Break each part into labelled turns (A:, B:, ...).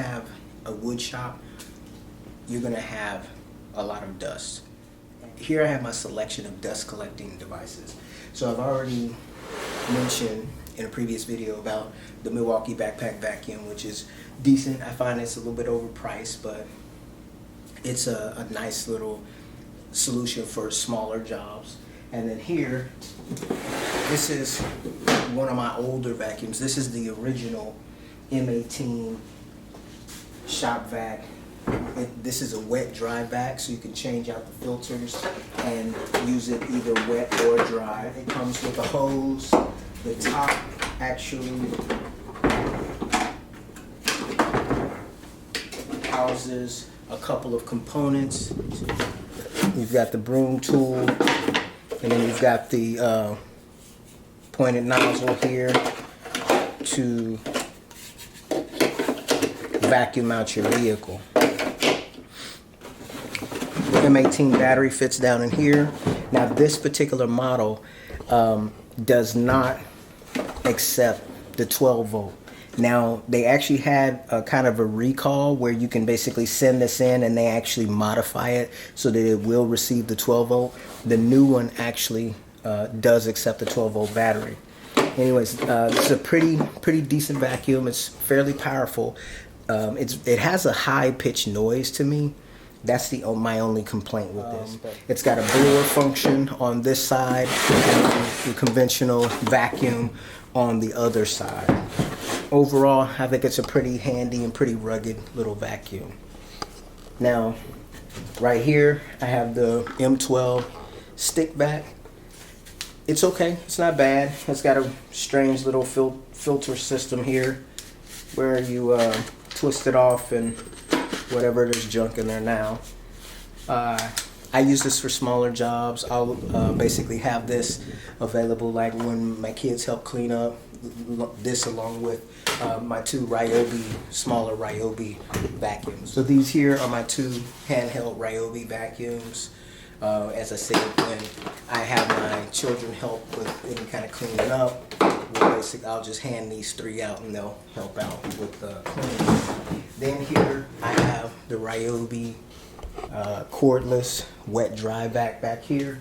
A: have a wood shop, you're gonna have a lot of dust. Here I have my selection of dust collecting devices. So I've already mentioned in a previous video about the Milwaukee backpack vacuum, which is decent. I find it's a little bit overpriced, but it's a nice little solution for smaller jobs. And then here, this is one of my older vacuums. This is the original M18 Shop Vac. This is a wet dry vac, so you can change out the filters and use it either wet or dry. It comes with a hose. The top actually houses a couple of components. You've got the broom tool, and then you've got the pointed nozzle here to vacuum out your vehicle. The M18 battery fits down in here. Now this particular model does not accept the 12 volt. Now they actually had a kind of a recall where you can basically send this in and they actually modify it so that it will receive the 12 volt. The new one actually does accept the 12 volt battery. Anyways, it's a pretty decent vacuum. It's fairly powerful. It has a high pitched noise to me. That's my only complaint with this. It's got a blower function on this side and the conventional vacuum on the other side. Overall, I think it's a pretty handy and pretty rugged little vacuum. Now, right here, I have the M12 Stick Back. It's okay, it's not bad. It's got a strange little filter system here where you twist it off and whatever, there's junk in there now. I use this for smaller jobs. I'll basically have this available like when my kids help clean up, this along with my two Ryobi, smaller Ryobi vacuums. So these here are my two handheld Ryobi vacuums. As I said, when I have my children help with any kind of cleaning up, I'll just hand these three out and they'll help out with the cleaning. Then here I have the Ryobi Cordless wet dry vac back here.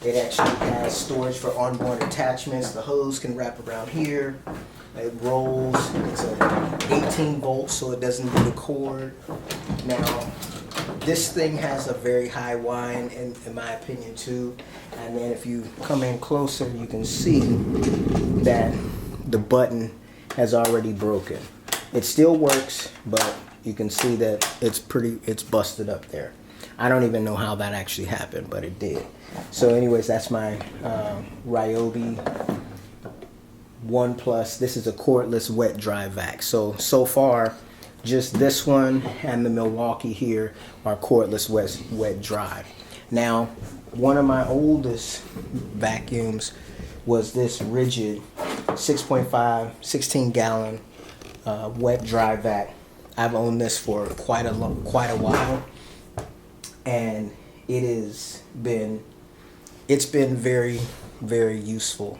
A: It actually has storage for onboard attachments. The hose can wrap around here. It rolls. It's a 18 volts, so it doesn't need a cord. Now, this thing has a very high whine, in my opinion, too. And then if you come in closer, you can see that the button has already broken. It still works, but you can see that it's busted up there. I don't even know how that actually happened, but it did. So anyways, that's my Ryobi 1 Plus. This is a cordless wet dry vac. So far, just this one and the Milwaukee here are cordless wet dry. Now, one of my oldest vacuums was this rigid 6.5, 16 gallon wet dry vac. I've owned this for quite a while, and it's been very, very useful.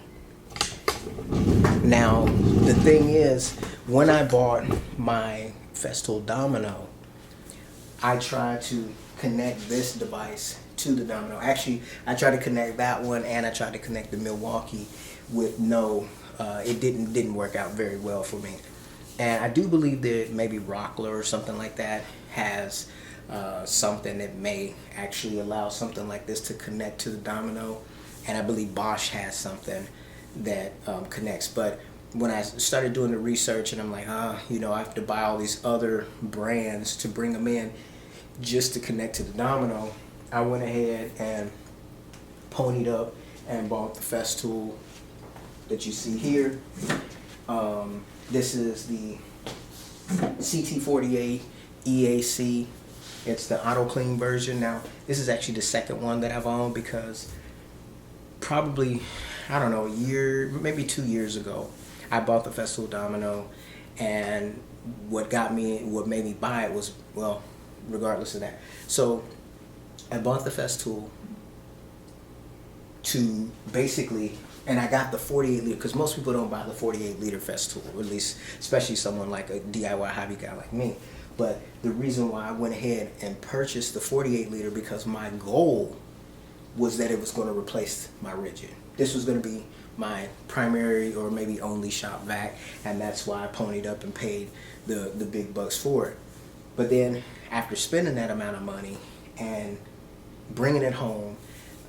A: Now, the thing is, when I bought my Festool Domino, I tried to connect this device to the Domino. Actually, I tried to connect that one and I tried to connect the Milwaukee with it didn't work out very well for me. And I do believe that maybe Rockler or something like that has something that may actually allow something like this to connect to the Domino. And I believe Bosch has something that connects. But when I started doing the research and I'm like, I have to buy all these other brands to bring them in just to connect to the Domino, I went ahead and ponied up and bought the Festool that you see here. This is the Ct48 Eac. It's the auto clean version. Now, this is actually the second one that I've owned because probably, I don't know, a year, maybe 2 years ago, I bought the Festool Domino, and what made me buy it was, well, regardless of that. So I bought the Festool to basically, and I got the 48 liter, because most people don't buy the 48 liter Festool, or at least, especially someone like a DIY hobby guy like me. But the reason why I went ahead and purchased the 48 liter, because my goal was that it was going to replace my rigid. This was going to be my primary or maybe only shop vac, and that's why I ponied up and paid the big bucks for it. But then after spending that amount of money and bringing it home,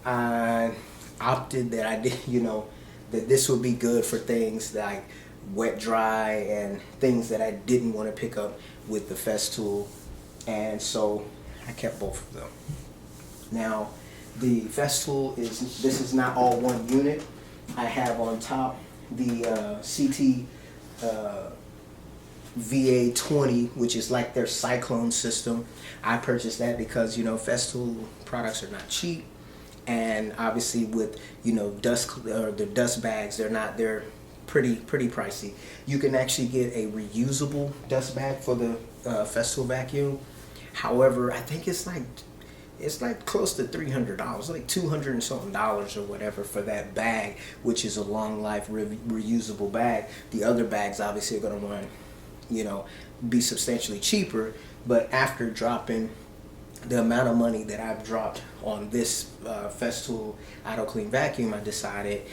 A: I opted that I did, that this would be good for things like wet dry and things that I didn't want to pick up with the Festool, and so I kept both of them. Now the Festool this is not all one unit. I have on top the Ct48 which is like their cyclone system. I purchased that because Festool products are not cheap, and obviously with the dust bags, they're pretty pricey. You can actually get a reusable dust bag for the Festool vacuum. However, I think it's like close to $300, like $200 and something or whatever for that bag, which is a long life reusable bag. The other bags obviously are going to want be substantially cheaper, but after dropping the amount of money that I've dropped on this Festool Auto Clean vacuum, I decided,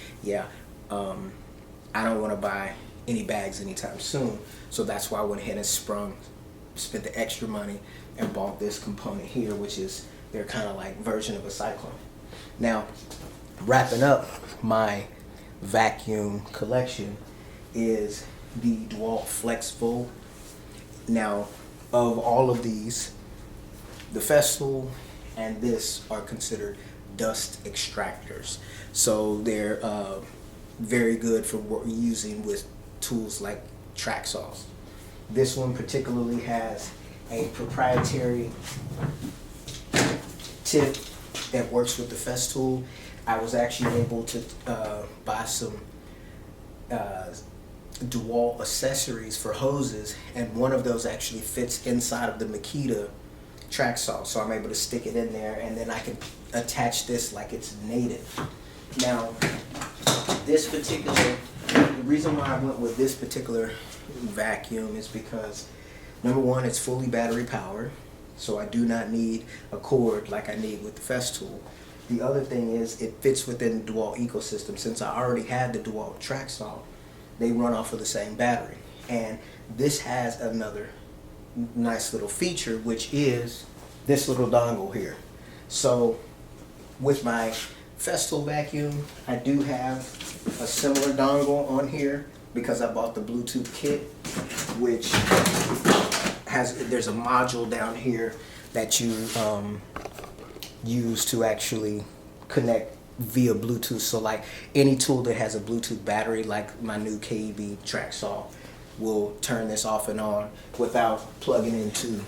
A: I don't want to buy any bags anytime soon. So that's why I went ahead and spent the extra money and bought this component here, which is their kind of like version of a cyclone. Now, wrapping up my vacuum collection is the Dewalt Flexible. Now, of all of these, the Festool and this are considered dust extractors. So they're very good for using with tools like track saws. This one particularly has a proprietary tip that works with the Festool. I was actually able to buy some Dewalt accessories for hoses, and one of those actually fits inside of the Makita track saw, so I'm able to stick it in there, and then I can attach this like it's native. Now, the reason why I went with this particular vacuum is because, number one, it's fully battery powered, so I do not need a cord like I need with the Festool. The other thing is it fits within the Dewalt ecosystem. Since I already had the Dewalt track saw, they run off of the same battery. And this has another nice little feature, which is this little dongle here. So with my Festool vacuum, I do have a similar dongle on here because I bought the Bluetooth kit, which there's a module down here that you use to actually connect via Bluetooth. So like any tool that has a Bluetooth battery, like my new KEB track saw, will turn this off and on without plugging into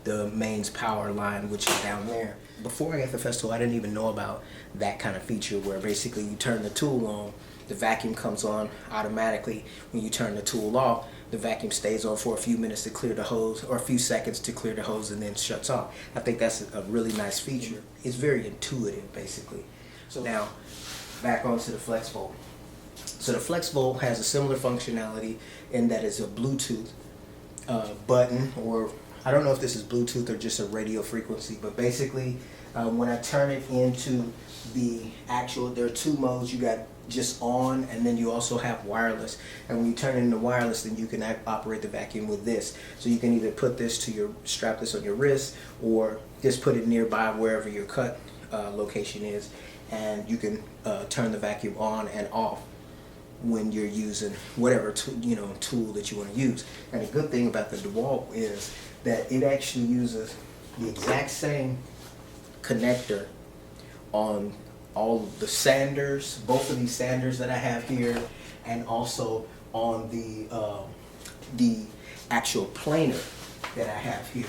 A: the mains power line, which is down there. Before I got the Festool, I didn't even know about that kind of feature where basically you turn the tool on, the vacuum comes on automatically. When you turn the tool off, the vacuum stays on for a few minutes to clear the hose, or a few seconds to clear the hose, and then shuts off. I think that's a really nice feature. It's very intuitive, basically. So now, back onto the Flexible. So the Flexible has a similar functionality in that it's a Bluetooth button, or I don't know if this is Bluetooth or just a radio frequency, but basically when I turn it into the actual, there are two modes. You got just on, and then you also have wireless. And when you turn it into wireless, then you can operate the vacuum with this. So you can either put this to strap this on your wrist, or just put it nearby wherever your cut location is, and you can turn the vacuum on and off when you're using whatever tool that you want to use. And the good thing about the Dewalt is that it actually uses the exact same connector on all of the sanders, both of these sanders that I have here, and also on the actual planer that I have here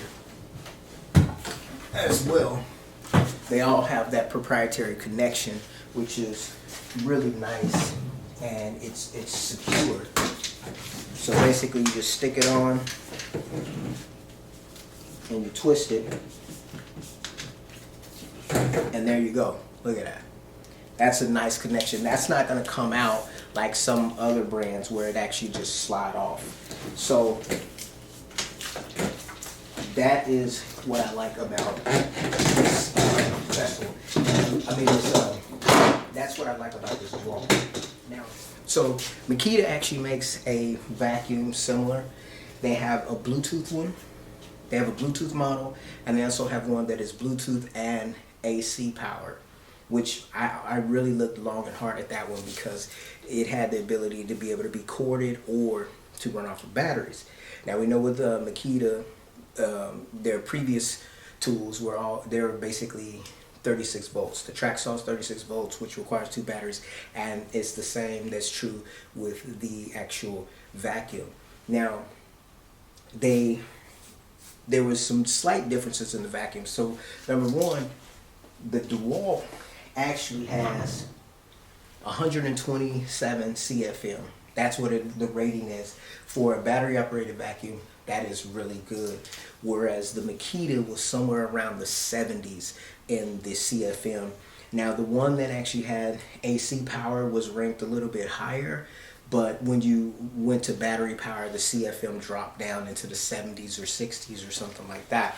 A: as well. They all have that proprietary connection, which is really nice, and it's secure. So basically you just stick it on and you twist it, and there you go. Look at that. That's a nice connection. That's not going to come out like some other brands where it actually just slide off. So that is what I like about this Festool. I mean, that's what I like about this Dewalt. Now, so Makita actually makes a vacuum similar. They have a Bluetooth one. They have a Bluetooth model, and they also have one that is Bluetooth and AC powered, which I really looked long and hard at that one because it had the ability to be able to be corded or to run off of batteries. Now we know with Makita, their previous tools they're basically 36 volts. The track saw is 36 volts, which requires 2 batteries, and it's the same that's true with the actual vacuum. Now, there was some slight differences in the vacuum. So, number one, the Dewalt actually has 127 CFM. That's what the rating is. For a battery operated vacuum, that is really good. Whereas the Makita was somewhere around the 70s in the CFM. Now the one that actually had AC power was ranked a little bit higher, but when you went to battery power, the CFM dropped down into the 70s or 60s or something like that.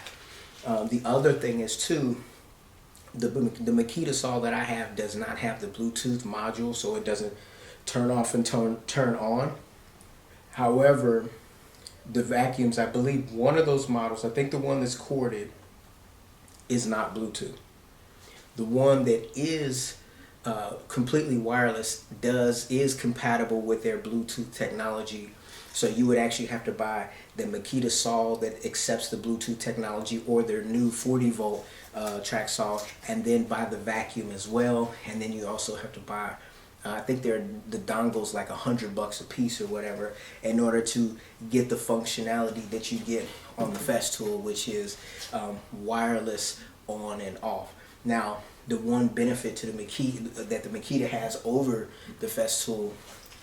A: The other thing is too, the Makita saw that I have does not have the Bluetooth module, so it doesn't turn off and turn on. However, the vacuums, I believe one of those models, I think the one that's corded, is not Bluetooth. The one that is completely wireless is compatible with their Bluetooth technology. So you would actually have to buy the Makita saw that accepts the Bluetooth technology, or their new 40 volt track saw, and then buy the vacuum as well. And then you also have to buy, I think the dongles like $100 a piece or whatever, in order to get the functionality that you get on the Festool, which is wireless on and off. Now, the one benefit to the Makita that the Makita has over the Festool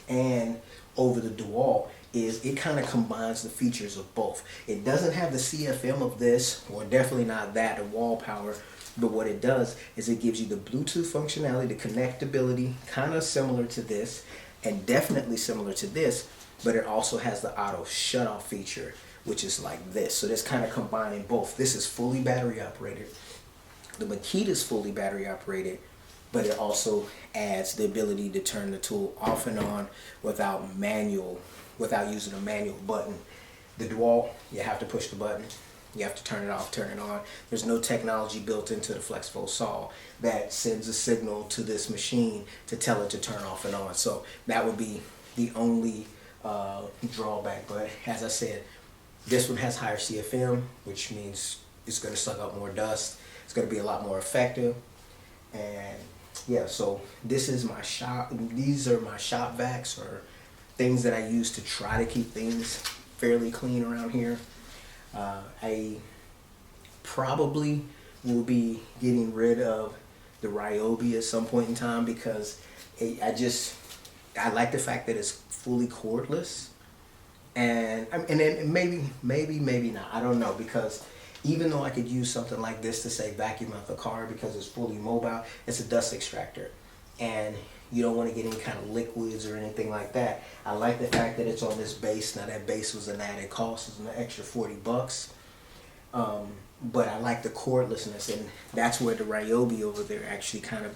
A: and over the Dewalt is it kind of combines the features of both. It doesn't have the CFM of this, or definitely not that, the wall power, but what it does is it gives you the Bluetooth functionality, the connectability, kind of similar to this, and definitely similar to this, but it also has the auto shut-off feature, which is like this. So that's kind of combining both. This is fully battery operated. The Makita is fully battery operated, but it also adds the ability to turn the tool off and on without using a manual button. The Dewalt, you have to push the button. You have to turn it off, turn it on. There's no technology built into the flexible saw that sends a signal to this machine to tell it to turn off and on. So that would be the only drawback. But as I said, this one has higher CFM, which means it's going to suck up more dust. It's going to be a lot more effective. And yeah, so this is my these are my shop vacs, or things that I use to try to keep things fairly clean around here. I probably will be getting rid of the Ryobi at some point in time, because I like the fact that it's fully cordless, and then maybe not, I don't know, because even though I could use something like this to say vacuum out the car because it's fully mobile, it's a dust extractor, and you don't want to get any kind of liquids or anything like that. I like the fact that it's on this base. Now that base was an added cost, it's an extra $40. But I like the cordlessness, and that's where the Ryobi over there actually kind of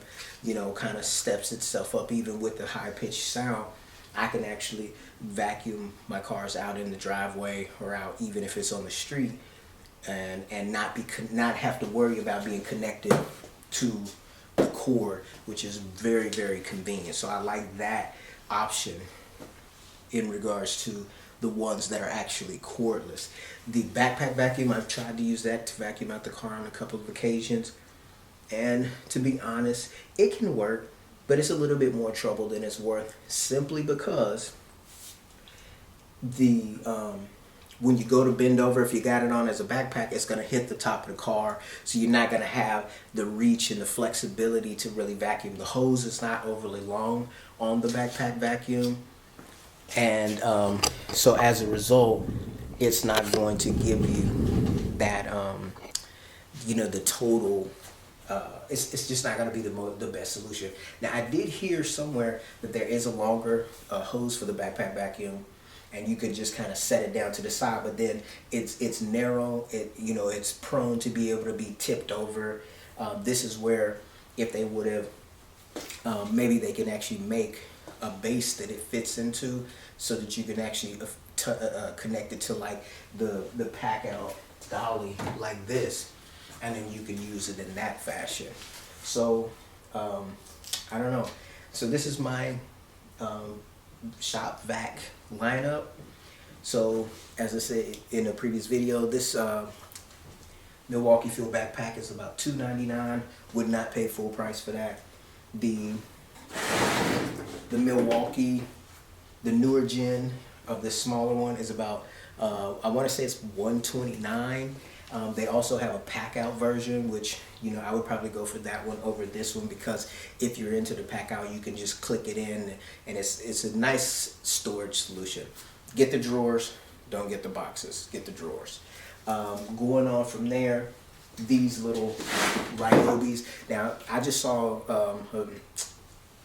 A: steps itself up. Even with the high pitched sound, I can actually vacuum my cars out in the driveway or out even if it's on the street, and not have to worry about being connected to the cord, which is very, very convenient. So I like that option in regards to the ones that are actually cordless. The backpack vacuum, I've tried to use that to vacuum out the car on a couple of occasions, and to be honest, it can work, but it's a little bit more trouble than it's worth, simply because when you go to bend over, if you got it on as a backpack, it's going to hit the top of the car, so you're not going to have the reach and the flexibility to really vacuum. The hose is not overly long on the backpack vacuum, and so as a result, it's not going to give you that, the total, it's just not going to be the best solution. Now, I did hear somewhere that there is a longer hose for the backpack vacuum, and you can just kind of set it down to the side. But then it's narrow. It's prone to be able to be tipped over. This is where if they would have, maybe they can actually make a base that it fits into, so that you can actually connect it to like the pack out dolly like this, and then you can use it in that fashion. So I don't know. So this is my Shop Vac lineup. So as I said in a previous video, this Milwaukee field backpack is about $2.99. Would not pay full price for that. The Milwaukee, the newer gen of this smaller one is about I want to say it's $129. They also have a pack out version, which I would probably go for that one over this one, because if you're into the pack out, you can just click it in, and it's a nice storage solution. Get the drawers, don't get the boxes, get the drawers. Going on from there, these little Ryobis. Now I just saw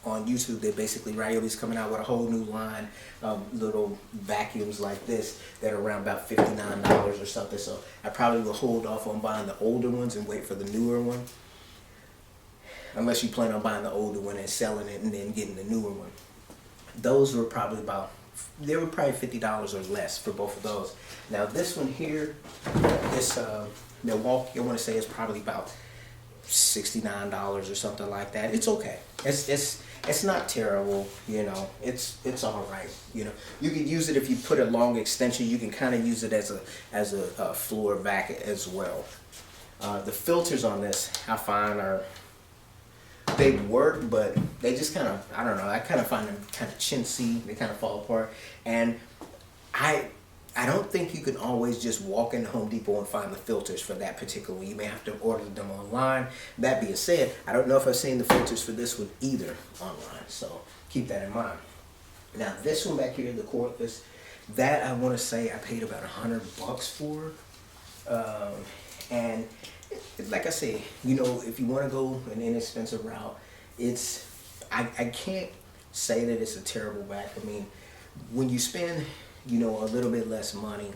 A: on YouTube that basically Ryobi's coming out with a whole new line of little vacuums like this that are around about $59 or something. So I probably will hold off on buying the older ones and wait for the newer one, unless you plan on buying the older one and selling it and then getting the newer one. Those were probably they were probably $50 or less for both of those. Now this one here, this Milwaukee, I want to say it's probably about $69 or something like that. It's okay. It's not terrible, it's all right. You could use it if you put a long extension. You can kind of use it as a floor vac as well. The filters on this, I find they work, but they just kind of, I don't know, I kind of find them kind of chintzy. They kind of fall apart, and I don't think you can always just walk into Home Depot and find the filters for that particular one. You may have to order them online. That being said, I don't know if I've seen the filters for this one either online, so keep that in mind. Now this one back here, the Cordless, that I want to say I paid about $100 for, and like I say, if you want to go an inexpensive route, I can't say that it's a terrible vac. I mean, when you spend a little bit less money,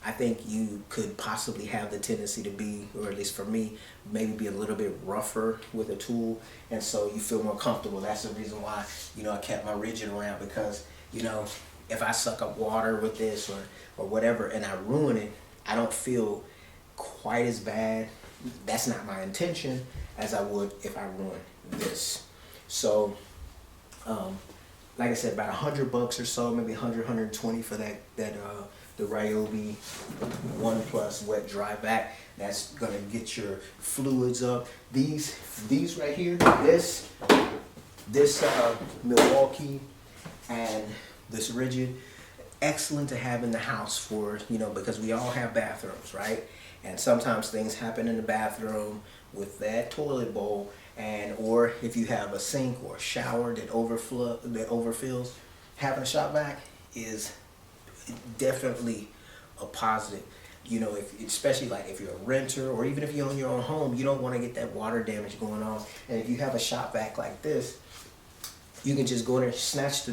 A: I think you could possibly have the tendency to be, or at least for me, maybe be a little bit rougher with a tool, and so you feel more comfortable. That's the reason why I kept my Rigid around, because if I suck up water with this or whatever and I ruin it, I don't feel quite as bad. That's not my intention, as I would if I ruined this. So like I said, about $100 or so, maybe 120 for that the Ryobi 1+ wet dry vac. That's gonna get your fluids up. These right here, this Milwaukee and this Rigid, excellent to have in the house for because we all have bathrooms, right? And sometimes things happen in the bathroom with that toilet bowl, or if you have a sink or a shower that overfills, having a Shop Vac is definitely a positive. Especially like if you're a renter, or even if you own your own home, you don't want to get that water damage going on. And if you have a Shop Vac like this, you can just go in there, snatch the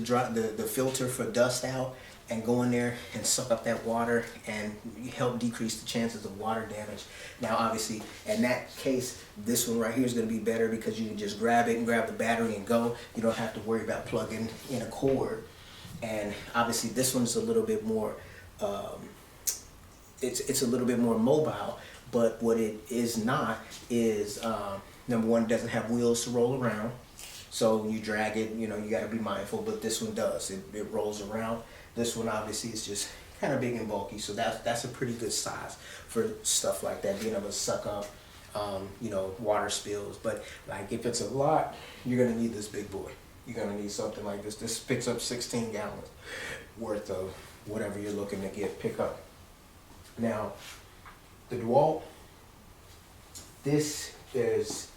A: filter for dust out, and go in there and suck up that water and help decrease the chances of water damage. Now obviously in that case, this one right here is going to be better, because you can just grab it and grab the battery and go. You don't have to worry about plugging in a cord. And obviously this one's a little bit more it's a little bit more mobile, but what it is not is number one, it doesn't have wheels to roll around, so when you drag it, you got to be mindful. But this one does, it rolls around. This one obviously is just kind of big and bulky, so that's a pretty good size for stuff like that, being able to suck up water spills. But like if it's a lot, you're gonna need this big boy. You're gonna need something like this. This picks up 16 gallons worth of whatever you're looking to pick up. Now the Dewalt, this is,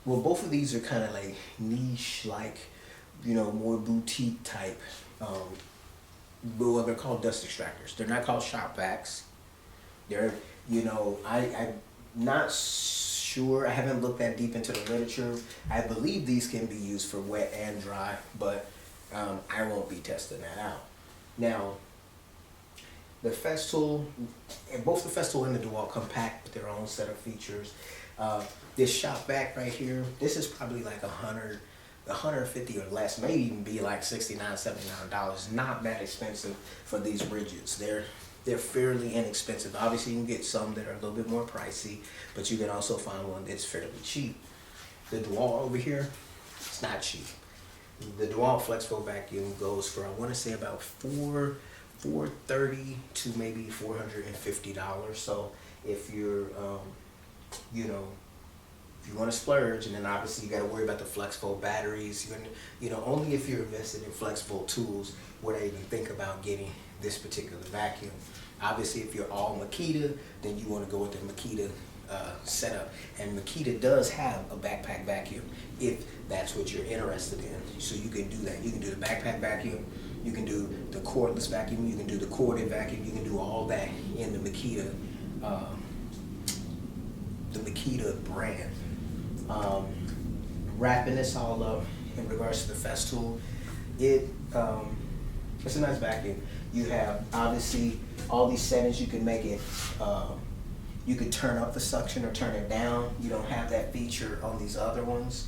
A: well, both of these are kind of like niche, like more boutique type. Well, they're called dust extractors. They're not called Shop Vacs. They're, I'm not sure. I haven't looked that deep into the literature. I believe these can be used for wet and dry, but I won't be testing that out. Now, the Festool, and both the Festool and the Dewalt come packed with their own set of features. This Shop Vac right here, this is probably like $150 or less, maybe even be like $69, $79. Not that expensive for these rigids. They're fairly inexpensive. Obviously, you can get some that are a little bit more pricey, but you can also find one that's fairly cheap. The Dewalt over here, it's not cheap. The Dewalt Flexible vacuum goes for, I want to say, about $430 to maybe $450. So if you're, you know, if you want to splurge, and then obviously you got to worry about the flexible batteries. You know, only if you're invested in flexible tools would I even think about getting this particular vacuum. Obviously, if you're all Makita, then you want to go with the Makita setup. And Makita does have a backpack vacuum if that's what you're interested in. So you can do that. You can do the backpack vacuum. You can do the cordless vacuum. You can do the corded vacuum. You can do all that in the Makita brand. Wrapping this all up in regards to the Festool, it's a nice vacuum. You have obviously all these settings. You can make it, you could turn up the suction or turn it down. You don't have that feature on these other ones.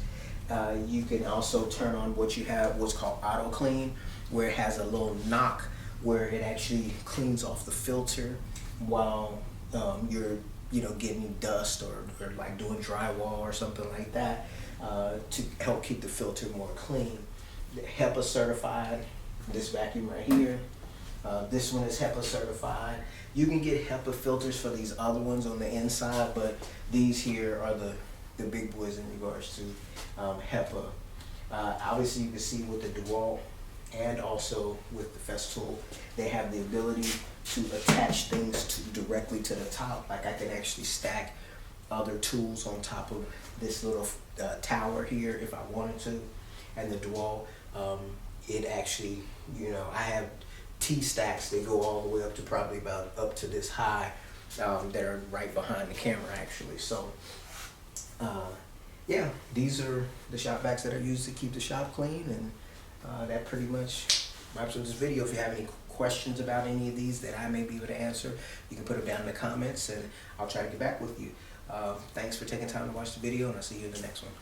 A: You can also turn on what's called auto clean, where it has a little knock where it actually cleans off the filter while you're getting dust or like doing drywall or something like that, to help keep the filter more clean. HEPA certified, this vacuum right here. This one is HEPA certified. You can get HEPA filters for these other ones on the inside, but these here are the big boys in regards to HEPA. Obviously, you can see with the Dewalt and also with the Festool, they have the ability to attach things directly to the top. Like I can actually stack other tools on top of this little tower here if I wanted to. And the Dewalt, it actually, I have T-stacks that go all the way up to probably about up to this high, that are right behind the camera actually. So yeah, these are the Shop Vacs that are used to keep the shop clean, and that pretty much wraps up this video. If you have any questions about any of these that I may be able to answer, you can put them down in the comments and I'll try to get back with you. Thanks for taking time to watch the video, and I'll see you in the next one.